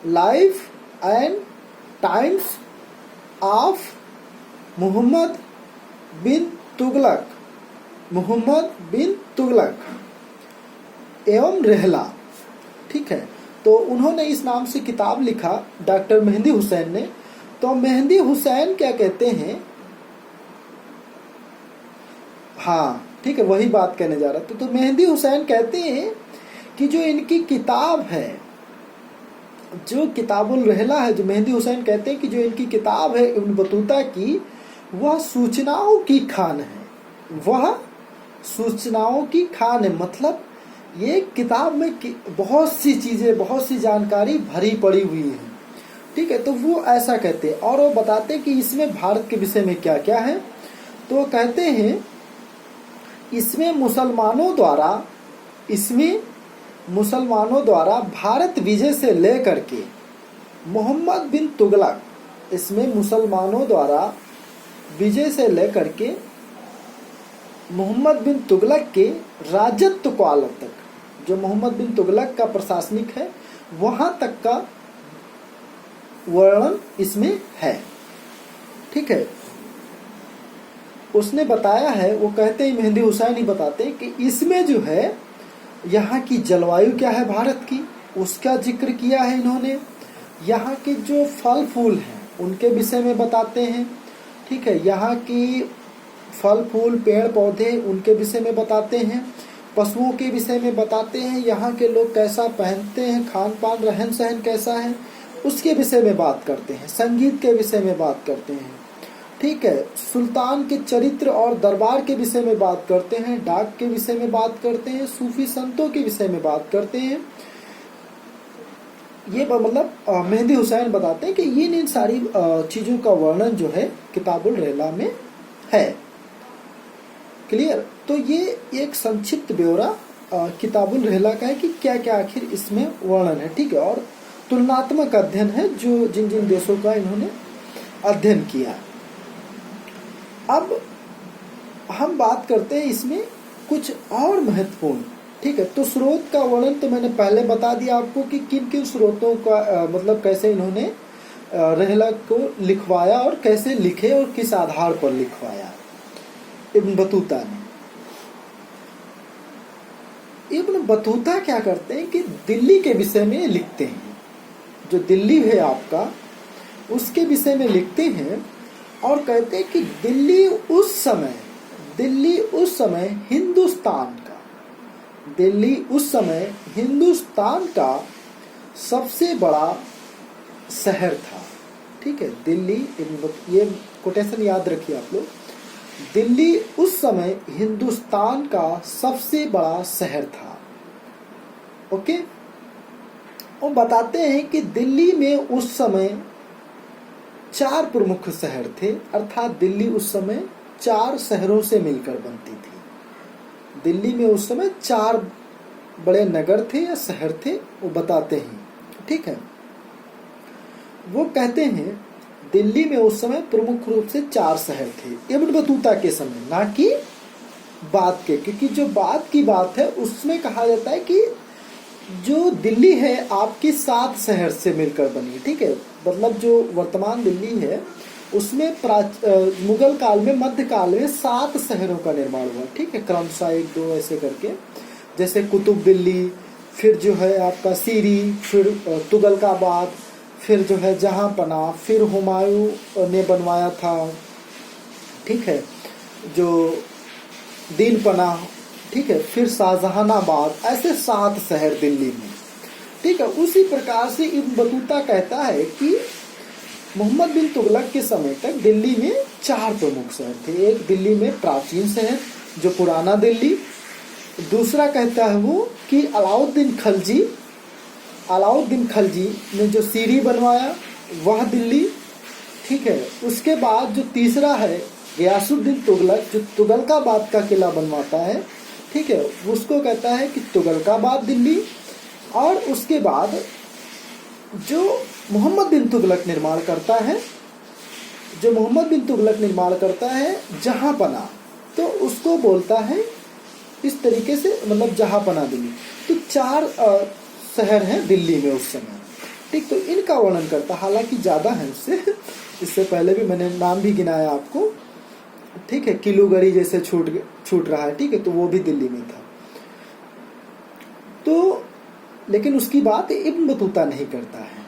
Life and times of Mohammad bin Tughlaq, Mohammad bin Tughlaq एवं रेहला। ठीक है, तो उन्होंने इस नाम से किताब लिखा डॉक्टर मेहंदी हुसैन ने। तो मेहंदी हुसैन क्या कहते हैं, हाँ ठीक है, वही बात कहने जा रहा था। तो मेहंदी हुसैन कहते हैं कि जो इनकी किताब है, जो किताबुल रहला है, जो मेहंदी हुसैन कहते हैं कि जो इनकी किताब है इब्न बतूता की, वह सूचनाओं की खान है, वह सूचनाओं की खान है। मतलब ये किताब में बहुत सी चीजें, बहुत सी जानकारी भरी पड़ी हुई है। ठीक है, तो वो ऐसा कहते हैं। और वो बताते हैं कि इसमें भारत के विषय में क्या क्या है। तो वो कहते हैं इसमें मुसलमानों द्वारा भारत विजय से लेकर के मोहम्मद बिन तुगलक, इसमें मुसलमानों द्वारा विजय से लेकर के मोहम्मद बिन तुगलक के राजत्व काल तक, जो मोहम्मद बिन तुगलक का प्रशासनिक है वहां तक का वर्णन इसमें है। ठीक है, उसने बताया है, वो कहते हैं मेहंदी हुसैन ही बताते हैं कि इसमें जो है यहाँ की जलवायु क्या है भारत की, उसका जिक्र किया है इन्होंने। यहाँ के जो फल फूल हैं उनके विषय में बताते हैं। ठीक है, यहाँ की फल फूल पेड़ पौधे उनके विषय में बताते हैं। पशुओं के विषय में बताते हैं। यहाँ के लोग कैसा पहनते हैं, खान पान रहन सहन कैसा है, उसके विषय में बात करते हैं। संगीत के विषय में बात करते हैं। ठीक है, सुल्तान के चरित्र और दरबार के विषय में बात करते हैं। डाक के विषय में बात करते हैं। सूफी संतों के विषय में बात करते हैं। ये मतलब मेहंदी हुसैन बताते हैं कि इन सारी चीजों का वर्णन जो है किताबुल रहला में है। क्लियर। तो ये एक संक्षिप्त ब्यौरा किताबुल रहला का है कि क्या क्या आखिर इसमें वर्णन है। ठीक है, और तुलनात्मक अध्ययन है जो जिन जिन देशों का इन्होंने अध्ययन किया। अब हम बात करते हैं इसमें कुछ और महत्वपूर्ण। ठीक है, तो स्रोत का वर्णन तो मैंने पहले बता दिया आपको कि किन किन स्रोतों का मतलब कैसे इन्होंने रहला को लिखवाया और कैसे लिखे और किस आधार पर लिखवाया इब्न बतूता ने। इब्न बतूता क्या करते हैं कि दिल्ली के विषय में लिखते हैं। जो दिल्ली है आपका, उसके विषय में लिखते हैं और कहते हैं कि दिल्ली उस समय हिंदुस्तान का सबसे बड़ा शहर था। ठीक है, दिल्ली, ये कोटेशन याद रखिए आप लोग। दिल्ली उस समय हिंदुस्तान का सबसे बड़ा शहर था। ओके, और बताते हैं कि दिल्ली में उस समय 4 प्रमुख शहर थे, अर्थात दिल्ली उस समय 4 शहरों से मिलकर बनती थी। दिल्ली में उस समय 4 बड़े नगर थे या शहर थे, वो बताते हैं। ठीक है, वो कहते हैं दिल्ली में उस समय प्रमुख रूप से 4 शहर थे इब्न बतूता के समय, ना कि बाद के। क्योंकि जो बाद की बात है उसमें कहा जाता है कि जो दिल्ली है आपकी 7 शहर से मिलकर बनी। ठीक है, मतलब जो वर्तमान दिल्ली है उसमें मुगल काल में, मध्य काल में 7 शहरों का निर्माण हुआ। ठीक है, क्रमशः 1 2 ऐसे करके, जैसे कुतुब दिल्ली, फिर जो है आपका सीरी, फिर तुगलकाबाद, फिर जो है जहांपना, फिर हुमायूं ने बनवाया था। ठीक है, जो दीनपना, ठीक है, फिर शाहजहानाबाद, ऐसे 7 शहर दिल्ली में। ठीक है, उसी प्रकार से इब्न बतूता कहता है कि मोहम्मद बिन तुगलक के समय तक दिल्ली में 4 प्रमुख शहर थे। एक दिल्ली में प्राचीन शहर जो पुराना दिल्ली, दूसरा कहता है वो कि अलाउद्दीन खलजी ने जो सीरी बनवाया वह दिल्ली। ठीक है, उसके बाद जो तीसरा है गयासुद्दीन तुगलक, जो तुगलकाबाद का किला बनवाता है। ठीक है, उसको कहता है कि तुगलकाबाद दिल्ली। और उसके बाद जो मोहम्मद बिन तुगलक निर्माण करता है जहांपना, तो उसको बोलता है इस तरीके से, मतलब जहांपना दिल्ली। तो 4 शहर हैं दिल्ली में उस समय। ठीक, तो इनका वर्णन करता, हालांकि ज़्यादा है इससे पहले भी मैंने नाम भी गिनाया आपको, ठीक है। किलूगढ़ी जैसे छूट रहा है, ठीक है, तो वो भी दिल्ली में था। तो लेकिन उसकी बात इब्न बतूता नहीं करता है,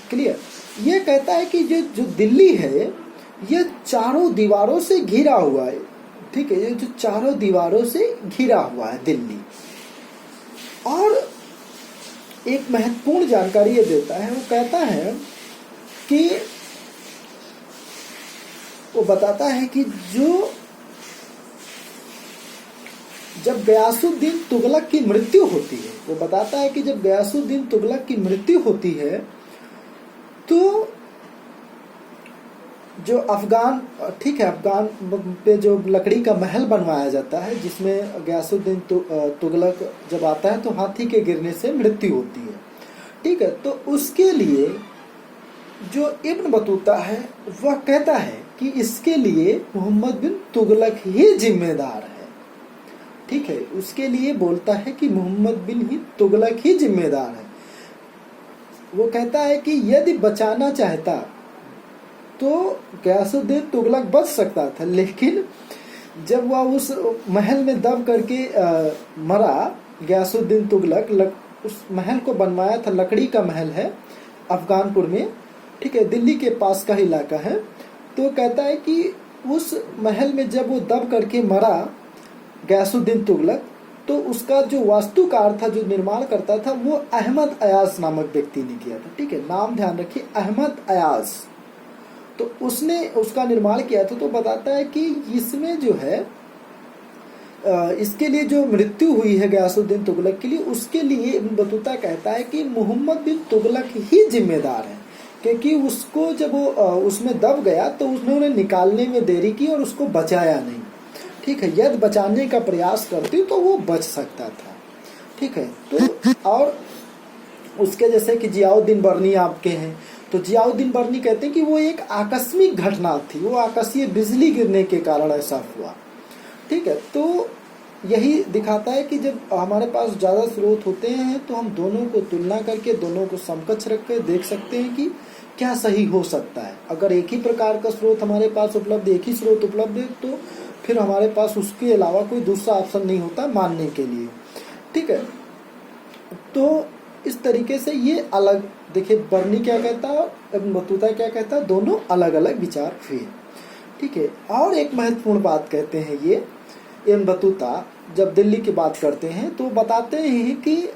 क्लियर। ये कहता है कि जो दिल्ली है ये चारों दीवारों से घिरा हुआ है, ठीक है, ये जो चारों दीवारों से घिरा हुआ है दिल्ली। और एक महत्वपूर्ण जानकारी ये देता है, वो कहता है कि वो बताता है कि जब गयासुद्दीन तुगलक की मृत्यु होती है, वो बताता है कि जब गयासुद्दीन तुगलक की मृत्यु होती है तो जो अफगान, ठीक है, अफगान पे जो लकड़ी का महल बनवाया जाता है जिसमें गयासुद्दीन तुगलक जब आता है तो हाथी के गिरने से मृत्यु होती है, ठीक है। तो उसके लिए जो इब्न बतूता है वह कहता है कि इसके लिए मोहम्मद बिन तुगलक ही जिम्मेदार है, ठीक है। उसके लिए बोलता है कि मोहम्मद बिन ही तुगलक ही जिम्मेदार है। वो कहता है कि यदि बचाना चाहता तो गयासुद्दीन तुगलक बच सकता था, लेकिन जब वह उस महल में दब करके मरा गयासुद्दीन तुगलक, उस महल को बनवाया था, लकड़ी का महल है अफगानपुर में, ठीक है, दिल्ली के पास का इलाका है। तो कहता है कि उस महल में जब वो दब करके मरा गयासुद्दीन तुगलक, तो उसका जो वास्तुकार था, जो निर्माण करता था, वो अहमद अयाज नामक व्यक्ति ने किया था, ठीक है, नाम ध्यान रखिए, अहमद अयाज। तो उसने उसका निर्माण किया था। तो बताता है कि इसमें जो है इसके लिए जो मृत्यु हुई है गयासुद्दीन तुगलक के लिए, उसके लिए इब्न बतूता कहता है कि मोहम्मद बिन तुगलक ही जिम्मेदार है, क्योंकि उसको जब वो उसमें दब गया तो उन्होंने निकालने में देरी की और उसको बचाया नहीं, ठीक है। यदि बचाने का प्रयास करती तो वो बच सकता था, ठीक है। तो और उसके जैसे कि जियाउद्दीन बर्नी आपके हैं, तो जियाउद्दीन बर्नी कहते हैं कि वो एक आकस्मिक घटना थी, वो आकाशीय बिजली गिरने के कारण ऐसा हुआ, ठीक है। तो यही दिखाता है कि जब हमारे पास ज़्यादा स्रोत होते हैं तो हम दोनों को तुलना करके, दोनों को समकक्ष रख कर देख सकते हैं कि क्या सही हो सकता है। अगर एक ही प्रकार का स्रोत हमारे पास उपलब्ध, एक ही स्रोत उपलब्ध है, तो फिर हमारे पास उसके अलावा कोई दूसरा ऑप्शन नहीं होता मानने के लिए, ठीक है। तो इस तरीके से ये अलग, देखिए बर्नी क्या कहता है, इब्न बतूता क्या कहता है, दोनों अलग अलग विचार हुए, ठीक है। और एक महत्वपूर्ण बात कहते हैं ये इब्न बतूता, जब दिल्ली की बात करते हैं तो बताते हैं कि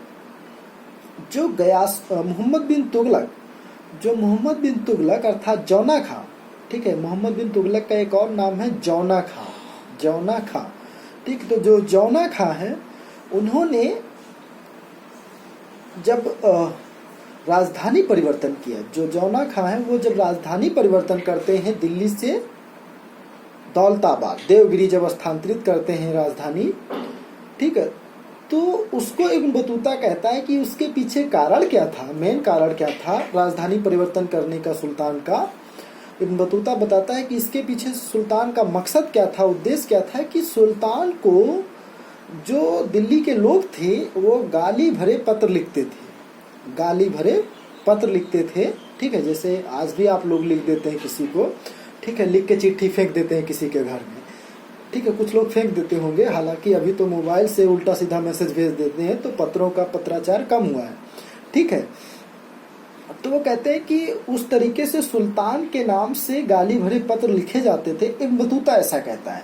जो मोहम्मद बिन तुगलक अर्थात जौना खां, ठीक है, मोहम्मद बिन तुगलक का एक और नाम है जौना खां, ठीक। तो जो जौना खां है, उन्होंने जब राजधानी परिवर्तन किया, जो जौना खां है वो जब राजधानी परिवर्तन करते हैं दिल्ली से दौलताबाद, देवगिरी जब स्थानांतरित करते हैं राजधानी, ठीक है, तो उसको इब्न बतूता कहता है कि उसके पीछे कारण क्या था, मेन कारण क्या था राजधानी परिवर्तन करने का सुल्तान का। इब्न बतूता बताता है कि इसके पीछे सुल्तान का मकसद क्या था, उद्देश्य क्या था, कि सुल्तान को जो दिल्ली के लोग थे वो गाली भरे पत्र लिखते थे, ठीक है, जैसे आज भी आप लोग लिख देते हैं किसी को, ठीक है, लिख के चिट्ठी फेंक देते हैं किसी के घर में, ठीक है, कुछ लोग फेंक देते होंगे, हालांकि अभी तो मोबाइल से उल्टा सीधा मैसेज भेज देते हैं, तो पत्रों का पत्राचार कम हुआ है, ठीक है। तो वो कहते हैं कि उस तरीके से सुल्तान के नाम से गाली भरे पत्र लिखे जाते थे, इब्न बतूता ऐसा कहता है।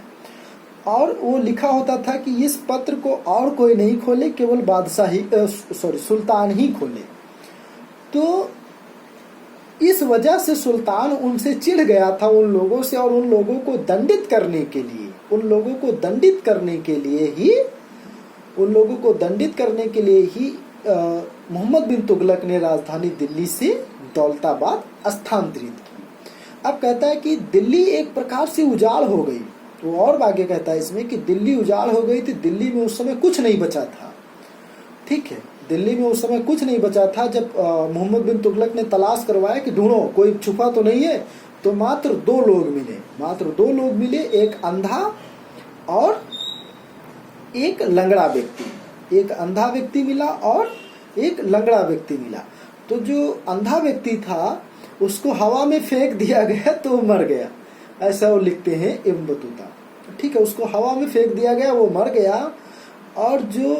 और वो लिखा होता था कि इस पत्र को और कोई नहीं खोले, केवल सुल्तान ही खोले। तो इस वजह से सुल्तान उनसे चिढ़ गया था, उन लोगों से, और उन लोगों को दंडित करने के लिए ही मोहम्मद बिन तुगलक ने राजधानी दिल्ली से दौलताबाद स्थानांतरित की। अब कहता है कि दिल्ली एक प्रकार से उजाड़ हो गई। वो और आगे कहता है इसमें कि दिल्ली उजाड़ हो गई थी, दिल्ली में उस समय कुछ नहीं बचा था, ठीक है, दिल्ली में उस समय कुछ नहीं बचा था। जब मोहम्मद बिन तुगलक ने तलाश करवाया कि ढूंढो कोई छुपा तो नहीं है, तो मात्र दो लोग मिले, एक अंधा और एक लंगड़ा व्यक्ति, एक अंधा व्यक्ति मिला और एक लंगड़ा व्यक्ति मिला। तो जो अंधा व्यक्ति था उसको हवा में फेंक दिया गया तो वो मर गया, ऐसा वो लिखते हैं इब्न बतूता। ठीक है, उसको हवा में फेंक दिया गया, वो मर गया। और जो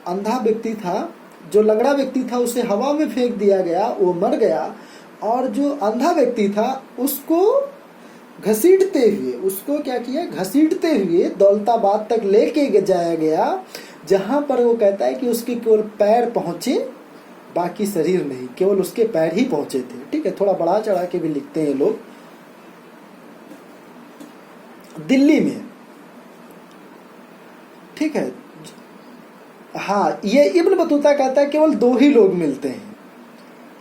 अंधा व्यक्ति था, जो लंगड़ा व्यक्ति था, उसे हवा में फेंक दिया गया, वो मर गया। और जो अंधा व्यक्ति था उसको घसीटते हुए, उसको क्या किया, घसीटते हुए दौलताबाद तक लेके जाया गया, जहां पर वो कहता है कि उसके केवल पैर पहुंचे, बाकी शरीर नहीं, केवल उसके पैर ही पहुंचे थे। ठीक है, थोड़ा बढ़ा चढ़ा के भी लिखते हैं लोग। दिल्ली में, ठीक है, हाँ, ये इब्न बतूता कहता है केवल 2 ही लोग मिलते हैं।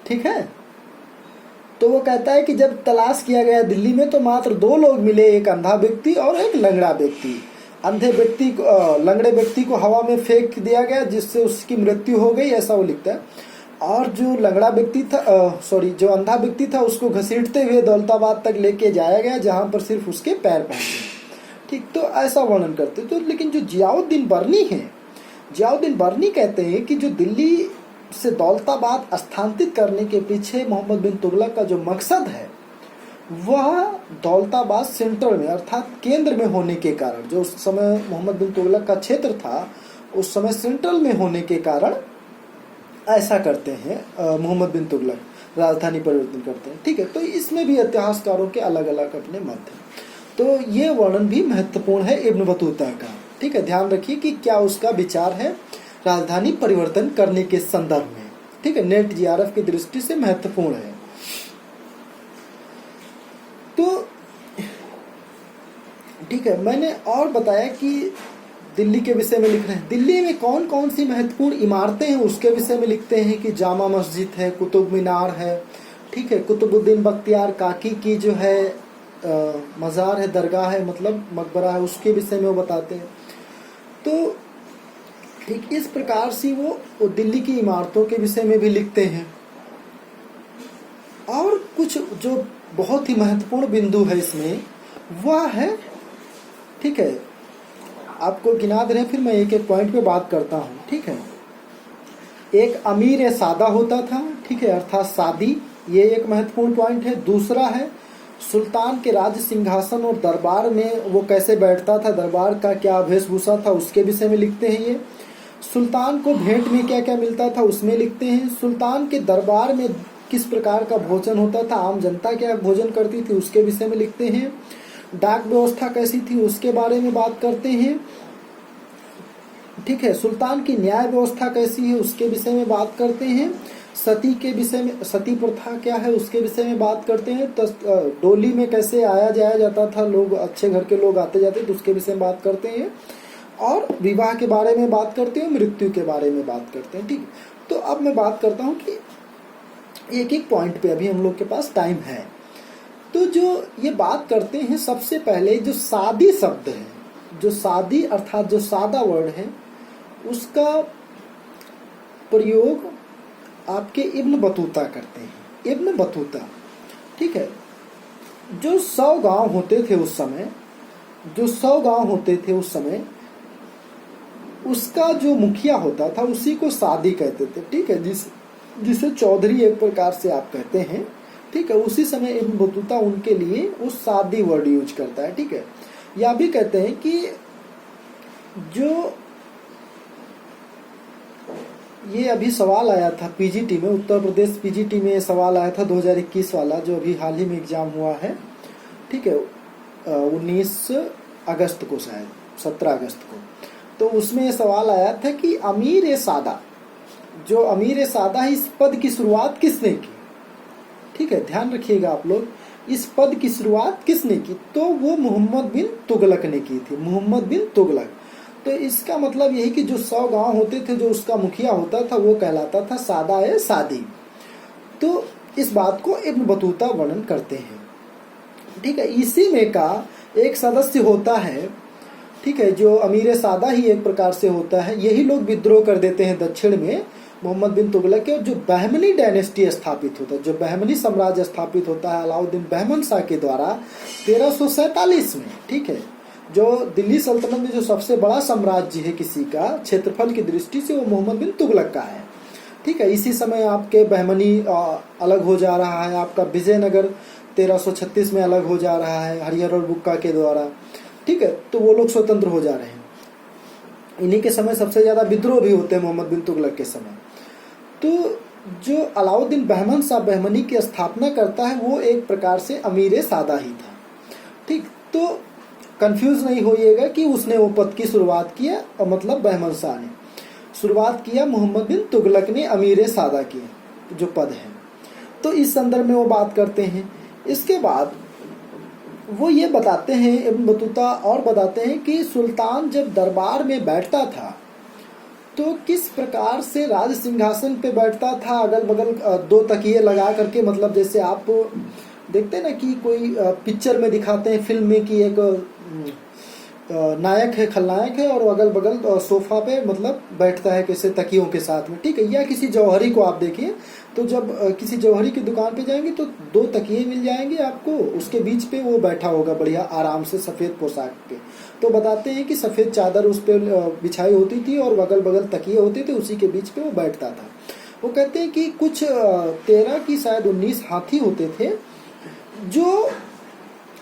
ठीक है, तो वो कहता है कि जब तलाश किया गया दिल्ली में तो मात्र 2 लोग मिले, एक अंधा व्यक्ति और एक लंगड़ा व्यक्ति। अंधे व्यक्ति को, लंगड़े व्यक्ति को हवा में फेंक दिया गया जिससे उसकी मृत्यु हो गई, ऐसा वो लिखता है। और जो लंगड़ा व्यक्ति था, जो अंधा व्यक्ति था, उसको घसीटते हुए दौलताबाद तक लेके जाया गया, जहां पर सिर्फ उसके पैर पहुंचे। ठीक, तो ऐसा वर्णन करते। तो लेकिन जो जियाउद्दीन बर्नी है, जियाउद्दीन बर्नी कहते हैं कि जो दिल्ली से दौलताबाद स्थानांतरित करने के पीछे मोहम्मद बिन तुगलक का जो मकसद है, वह दौलताबाद सेंटर में अर्थात केंद्र में होने के कारण, जो उस समय मोहम्मद बिन तुगलक का क्षेत्र था, उस समय सेंट्रल में होने के कारण ऐसा करते हैं मोहम्मद बिन तुगलक, राजधानी परिवर्तन करते हैं। ठीक है, तो इसमें भी इतिहासकारों के अलग अलग अपने मत हैं। तो ये वर्णन भी महत्वपूर्ण है इब्न बतूता का। ठीक है, ध्यान रखिए कि क्या उसका विचार है राजधानी परिवर्तन करने के संदर्भ में। ठीक है, नेट जीआरएफ की दृष्टि से महत्वपूर्ण है। तो ठीक है, मैंने और बताया कि दिल्ली के विषय में लिख रहे हैं। दिल्ली में कौन कौन सी महत्वपूर्ण इमारतें हैं उसके विषय में लिखते हैं कि जामा मस्जिद है, कुतुब मीनार है। ठीक है, कुतुबुद्दीन बख्तियार काकी की जो है मज़ार है, दरगाह है, मतलब मकबरा है, उसके विषय में वो बताते हैं। तो ठीक इस प्रकार से वो दिल्ली की इमारतों के विषय में भी लिखते हैं। और कुछ जो बहुत ही महत्वपूर्ण बिंदु है इसमें वह है, ठीक है, आपको गिना दे रहे हैं, फिर मैं एक एक पॉइंट पे बात करता हूँ। ठीक है, एक अमीर सादा होता था, ठीक है, अर्थात सादी, ये एक महत्वपूर्ण पॉइंट है। दूसरा है सुल्तान के राज सिंहासन और दरबार में वो कैसे बैठता था, दरबार का क्या वेशभूषा था, उसके विषय में लिखते हैं। ये सुल्तान को भेंट में क्या क्या मिलता था उसमें लिखते हैं। सुल्तान के दरबार में किस प्रकार का भोजन होता था, आम जनता क्या भोजन करती थी, उसके विषय में लिखते हैं। डाक व्यवस्था कैसी थी उसके बारे में बात करते हैं। ठीक है, सुल्तान की न्याय व्यवस्था कैसी है उसके विषय में बात करते हैं। सती के विषय में, सती प्रथा क्या है उसके विषय में बात करते हैं। डोली में कैसे आया जाया जाता था, लोग अच्छे घर के लोग आते जाते तो उसके विषय में बात करते हैं। और विवाह के बारे में बात करते हैं, मृत्यु के बारे में बात करते हैं। ठीक, तो अब मैं बात करता हूँ कि एक एक पॉइंट पे, अभी हम लोग के पास टाइम है। तो जो ये बात करते हैं, सबसे पहले जो सादी शब्द है, जो सादी अर्थात जो सादा वर्ड है, उसका प्रयोग आपके इब्न बतूता करते हैं। इब्न बतूता, ठीक है, जो 100 गांव होते थे उस समय, जो 100 गांव होते थे उस समय, उसका जो मुखिया होता था उसी को सादी कहते थे। ठीक है, जिसे चौधरी एक प्रकार से आप कहते हैं। ठीक है, उसी समय इब्न बतूता उनके लिए उस सादी वर्ड यूज करता है। ठीक है, या भी कहते हैं कि जो ये अभी सवाल आया था पीजीटी में, उत्तर प्रदेश पीजीटी में सवाल आया था 2021 वाला, जो अभी हाल ही में एग्जाम हुआ है। ठीक है, 19 अगस्त को, शायद 17 अगस्त को, तो उसमें ये सवाल आया था कि अमीर सादा, जो अमीर सादा है, इस पद की शुरुआत किसने की। ठीक है, ध्यान रखिएगा आप लोग, इस पद की शुरुआत किसने की, तो वो मोहम्मद बिन तुगलक ने की थी, मोहम्मद बिन तुगलक। तो इसका मतलब यही कि जो 100 गांव होते थे, जो उसका मुखिया होता था वो कहलाता था सादा ए सादी। तो इस बात को इब्न बतूता वर्णन करते हैं। ठीक है, इसी में का एक सदस्य होता है, ठीक है, जो अमीर सादा ही एक प्रकार से होता है। यही लोग विद्रोह कर देते हैं दक्षिण में मोहम्मद बिन तुगलक के, जो बहमनी डायनेस्टी स्थापित होता है, जो बहमनी साम्राज्य स्थापित होता है अलाउद्दीन बहमन शाह के द्वारा 1347 में। ठीक है, जो दिल्ली सल्तनत में जो सबसे बड़ा साम्राज्य है किसी का क्षेत्रफल की दृष्टि से, वो मोहम्मद बिन तुगलक का है। ठीक ठीक है। इसी समय आपके बहमनी अलग हो जा रहा है, आपका विजयनगर 1336 में अलग हो जा रहा है हरिहर और बुक्का के द्वारा, ठीक है। तो वो लोग स्वतंत्र हो जा रहे हैं। इन्हीं के समय सबसे ज्यादा विद्रोह भी होते हैं मोहम्मद बिन तुगलक के समय। तो जो अलाउद्दीन बहमन शाह बहमनी की स्थापना करता है वो एक प्रकार से अमीर सादा ही था, ठीक। तो कंफ्यूज नहीं होइएगा कि उसने वो पद की शुरुआत किया, मतलब बहमन शाह ने शुरुआत किया, मोहम्मद बिन तुगलक ने अमीर सादा की जो पद है। तो इस संदर्भ में वो बात करते हैं। इसके बाद वो ये बताते हैं, इब्न बतूता और बताते हैं कि सुल्तान जब दरबार में बैठता था तो किस प्रकार से राज सिंहासन पे बैठता था, अगल बगल दो तकिए लगा करके, मतलब जैसे आप देखते हैं ना कि कोई पिक्चर में दिखाते हैं फिल्म में कि एक नायक है, खलनायक है और अगल बगल सोफा पे मतलब बैठता है कैसे तकियों के साथ में, ठीक है। या किसी जौहरी को आप देखिए, तो जब किसी जौहरी की दुकान पे जाएंगे तो दो तकिए मिल जाएंगे आपको, उसके बीच पे वो बैठा होगा बढ़िया आराम से सफ़ेद पोशाक पे। तो बताते हैं कि सफ़ेद चादर उस पर बिछाई होती थी और अगल बगल तकिए होते थे, उसी के बीच पे वो बैठता था। वो कहते हैं कि कुछ 13 की शायद 19 हाथी होते थे, जो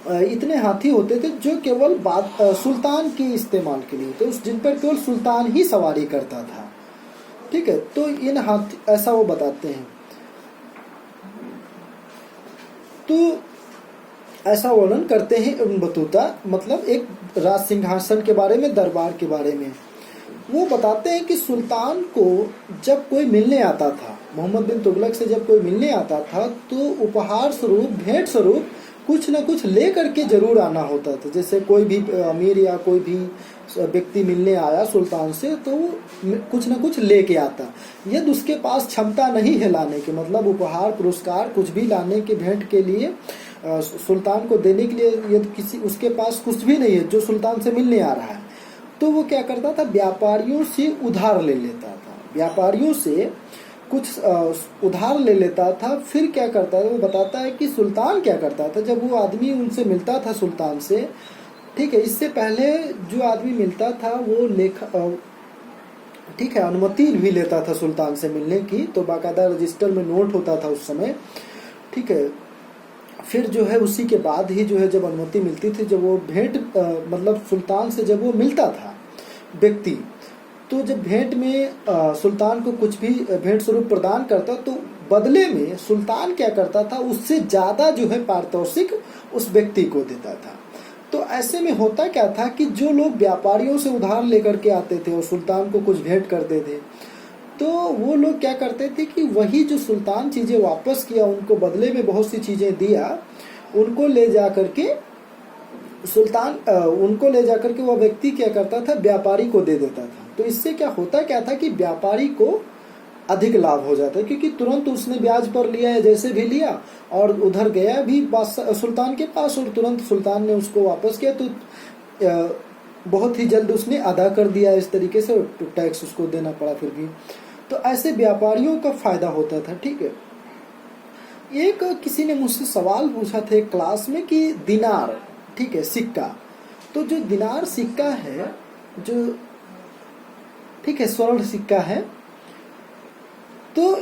इतने हाथी होते थे जो केवल सुल्तान के इस्तेमाल के लिए, तो जिन पर केवल सुल्तान ही सवारी करता था, ठीक है। तो इन हाथी, ऐसा वो बताते हैं। तो ऐसा वर्णन करते हैं इब्न बतूता, मतलब एक राज सिंहासन के बारे में, दरबार के बारे में। वो बताते हैं कि सुल्तान को जब कोई मिलने आता था, मोहम्मद बिन तुगलक से जब कोई मिलने आता था, तो उपहार स्वरूप, भेंट स्वरूप कुछ न कुछ ले करके जरूर आना होता था। जैसे कोई भी अमीर या कोई भी व्यक्ति मिलने आया सुल्तान से तो वो कुछ न कुछ लेके आता। यदि उसके पास क्षमता नहीं है लाने की, मतलब उपहार पुरस्कार कुछ भी लाने के भेंट के लिए, सुल्तान को देने के लिए, यदि किसी उसके पास कुछ भी नहीं है जो सुल्तान से मिलने आ रहा है, तो वो क्या करता था, व्यापारियों से उधार ले लेता था, व्यापारियों से कुछ उधार ले लेता था। फिर क्या करता था, वो बताता है कि सुल्तान क्या करता था, जब वो आदमी उनसे मिलता था सुल्तान से, ठीक है, इससे पहले जो आदमी मिलता था वो ठीक है, अनुमति भी लेता था सुल्तान से मिलने की, तो बाकायदा रजिस्टर में नोट होता था उस समय, ठीक है। फिर जो है उसी के बाद ही जो है जब अनुमति मिलती थी, जब वो भेंट मतलब सुल्तान से जब वो मिलता था व्यक्ति, तो जब भेंट में सुल्तान को कुछ भी भेंट स्वरूप प्रदान करता, तो बदले में सुल्तान क्या करता था, उससे ज़्यादा जो है पारितोषिक उस व्यक्ति को देता था। तो ऐसे में होता क्या था कि जो लोग व्यापारियों से उधार लेकर के आते थे और सुल्तान को कुछ भेंट करते थे, तो वो लोग क्या करते थे कि वही जो सुल्तान चीज़ें वापस किया, उनको बदले में बहुत सी चीज़ें दिया, उनको ले जा करके उनको ले जाकर के वह व्यक्ति क्या करता था, व्यापारी को दे देता था। तो इससे क्या था कि व्यापारी को अधिक लाभ हो जाता है, क्योंकि तुरंत उसने ब्याज पर लिया है, जैसे भी लिया, और उधर गया भी सुल्तान के पास और तुरंत सुल्तान ने उसको वापस किया, तो बहुत ही जल्द उसने अदा कर दिया इस तरीके से, टैक्स उसको देना पड़ा फिर भी। तो ऐसे व्यापारियों का फायदा होता था, ठीक है। एक किसी ने मुझसे सवाल पूछा था एक क्लास में कि दिनार, ठीक है, सिक्का, तो जो दिनार सिक्का है, जो ठीक है स्वर्ण सिक्का है, तो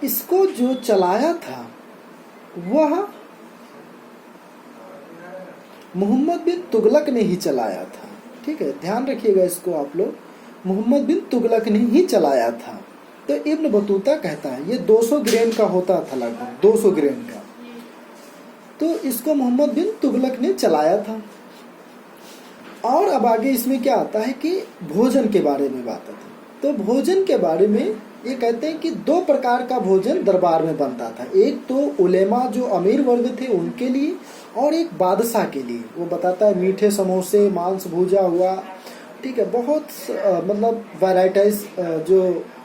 इसको जो चलाया था वह मोहम्मद बिन तुगलक ने ही चलाया था, ठीक है, ध्यान रखिएगा इसको आप लोग, मोहम्मद बिन तुगलक ने ही चलाया था। तो इब्न बतूता कहता है ये 200 ग्रेन का होता था, लगभग 200 ग्रेन का, तो इसको मोहम्मद बिन तुगलक ने चलाया था। और अब आगे इसमें क्या आता है कि भोजन के बारे में बात आती है। तो भोजन के बारे में ये कहते हैं कि 2 प्रकार का भोजन दरबार में बनता था, एक तो उलेमा जो अमीर वर्ग थे उनके लिए, और एक बादशाह के लिए। वो बताता है मीठे समोसे, मांस भूजा हुआ, ठीक है, बहुत मतलब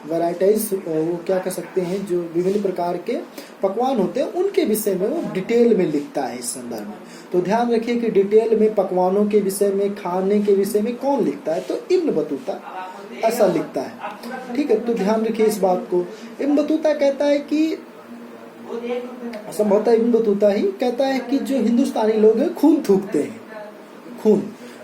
वैराइटाइज वो क्या कह सकते हैं, जो विभिन्न प्रकार के पकवान होते हैं उनके विषय में वो डिटेल में लिखता है इस संदर्भ में। तो ध्यान रखिए कि डिटेल में पकवानों के विषय में, खाने के विषय में कौन लिखता है, तो इब्न बतूता ऐसा लिखता है, ठीक है। तो ध्यान रखिए इस बात को। इब्न बतूता कहता है कि संभवतः इब्न बतूता ही कहता है कि जो हिंदुस्तानी लोग हैं खून थूकते हैं, खून,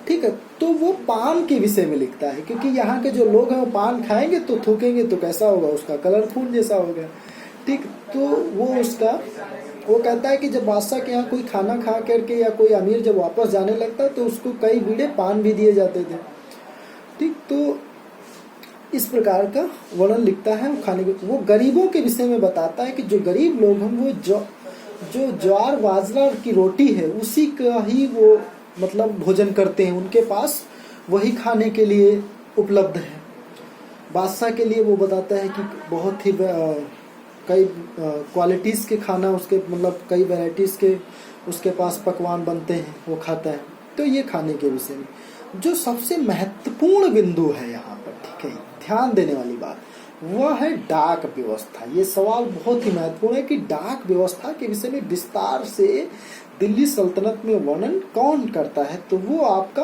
ठीक है। तो वो पान के विषय में लिखता है, क्योंकि यहाँ के जो लोग हैं वो पान खाएंगे तो थूकेंगे तो कैसा होगा, उसका कलर खून जैसा होगा। ठीक, तो वो कहता है कि जब बादशाह के यहाँ कोई खाना खा करके या कोई अमीर जब वापस जाने लगता तो उसको कई बीड़े पान भी दिए जाते थे। ठीक, तो इस प्रकार का वर्णन लिखता है वो खाने के। वो गरीबों के विषय में बताता है कि जो गरीब लोग हैं वो जो ज्वार बाजरा की रोटी है उसी का ही वो मतलब भोजन करते हैं, उनके पास वही खाने के लिए उपलब्ध है। बादशाह के लिए वो बताता है कि बहुत ही कई क्वालिटीज़ के खाना उसके मतलब कई वैरायटीज़ के उसके पास पकवान बनते हैं, वो खाता है। तो ये खाने के विषय में जो सबसे महत्वपूर्ण बिंदु है यहाँ पर, ठीक है, ध्यान देने वाली बात, वह है डाक व्यवस्था। ये सवाल बहुत ही महत्वपूर्ण है कि डाक व्यवस्था के विषय में विस्तार से दिल्ली सल्तनत में वर्णन कौन करता है, तो वो आपका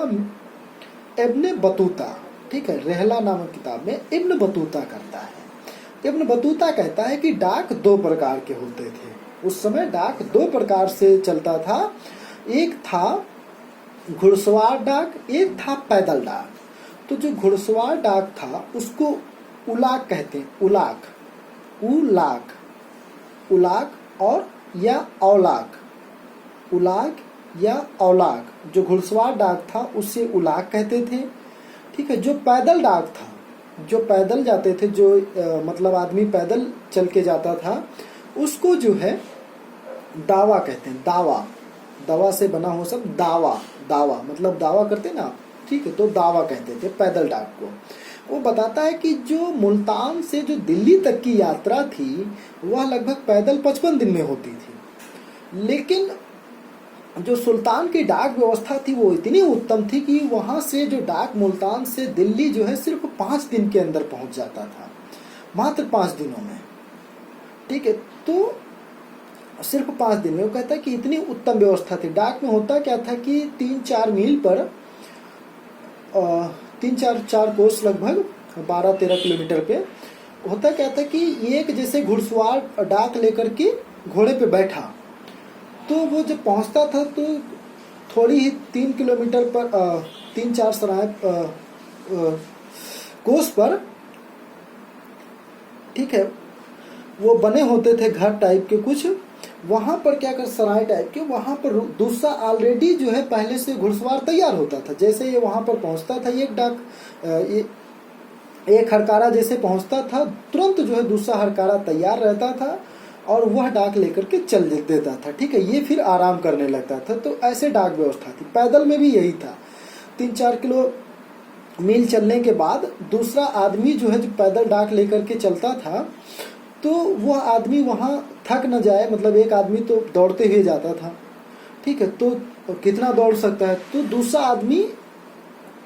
इब्न बतूता, ठीक है, रहला नामक किताब में इब्न बतूता करता है। इब्न बतूता कहता है कि डाक दो प्रकार के होते थे। उस समय डाक दो प्रकार से चलता था, एक था घुड़सवार डाक, एक था पैदल डाक। तो जो घुड़सवार डाक था उसको उलाक कहते हैं, उलाक और या औलाक, उलाक या औलाक। जो घुड़सवार डाक था उससे उलाक कहते थे। ठीक है, जो पैदल डाक था, जो पैदल जाते थे, जो मतलब आदमी पैदल चल के जाता था, उसको जो है दावा कहते हैं। दावा से बना हो सब, दावा मतलब दावा करते ना, ठीक है, तो दावा कहते थे पैदल डाक को। वो बताता है कि जो मुल्तान से जो दिल्ली तक की यात्रा थी वह लगभग पैदल 55 दिन में होती थी, लेकिन जो सुल्तान की डाक व्यवस्था थी वो इतनी उत्तम थी कि वहां से जो डाक मुल्तान से दिल्ली जो है सिर्फ 5 दिन के अंदर पहुंच जाता था, मात्र 5 दिनों में। ठीक है, तो सिर्फ 5 दिन में। वो कहता है कि इतनी उत्तम व्यवस्था थी। डाक में होता क्या था कि 3-4 मील पर 3-4 कोस लगभग 12-13 किलोमीटर पे होता क्या था कि एक जैसे घुड़सवार डाक लेकर के घोड़े पे बैठा, तो वो जब पहुंचता था तो थोड़ी ही 3 किलोमीटर पर 3-4 सराय कोस पर, ठीक है, वो बने होते थे घर टाइप के कुछ, वहां पर क्या कर सराय टाइप के, वहां पर दूसरा ऑलरेडी जो है पहले से घुड़सवार तैयार होता था। जैसे ये वहां पर पहुंचता था एक डाक एक हरकारा जैसे पहुंचता था, तुरंत जो है दूसरा हरकारा तैयार रहता था और वह डाक लेकर के चल देता था। ठीक है, ये फिर आराम करने लगता था। तो ऐसे डाक व्यवस्था थी। पैदल में भी यही था। 3-4 किलो मील चलने के बाद दूसरा आदमी जो है जो पैदल डाक लेकर के चलता था, तो वह आदमी वहाँ थक न जाए, मतलब एक आदमी तो दौड़ते हुए जाता था। ठीक है, तो कितना दौड़ सकता है, तो दूसरा आदमी